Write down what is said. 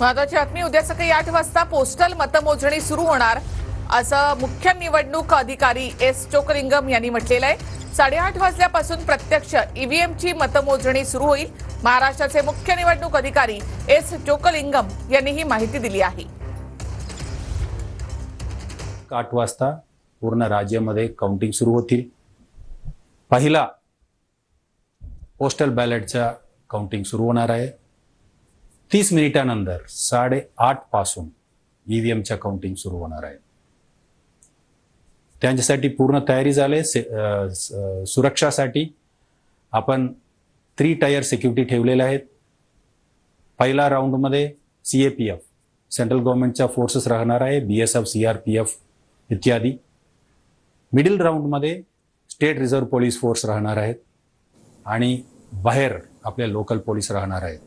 महत्वाची बातमी, उद्या सकाळी 8 वाजता पोस्टल मतमोजणी सुरू होणार असं मुख्य निवडणूक अधिकारी एस चोकलिंगम यांनी म्हटलेलं आहे. 8:30 वाजल्यापासून प्रत्यक्ष ईव्हीएमची मतमोजणी सुरू होईल. महाराष्ट्राचे मुख्य निवडणूक अधिकारी एस चोकलिंगम यांनी ही माहिती दिली आहे. 8 वाजता पूर्ण राज्यामध्ये काउंटिंग सुरू होतील. पहिला पोस्टल बॅलेटचा काउंटिंग सुरू होणार आहे. 30 मिनिटानंतर 8:30 पासून ईव्हीएमच्या काउंटिंग सुरू होणार आहे. त्यांच्यासाठी पूर्ण तयारी झाली. सुरक्षासाठी आपण 3 टायर सिक्युरिटी ठेवलेले आहेत. पहिला राऊंडमध्ये CAPF सेंट्रल गव्हर्नमेंटच्या फोर्सेस राहणार आहे, BSF, CRPF इत्यादी. मिडल राऊंडमध्ये स्टेट रिझर्व्ह पोलीस फोर्स राहणार आहेत आणि बाहेर आपले लोकल पोलीस राहणार आहेत.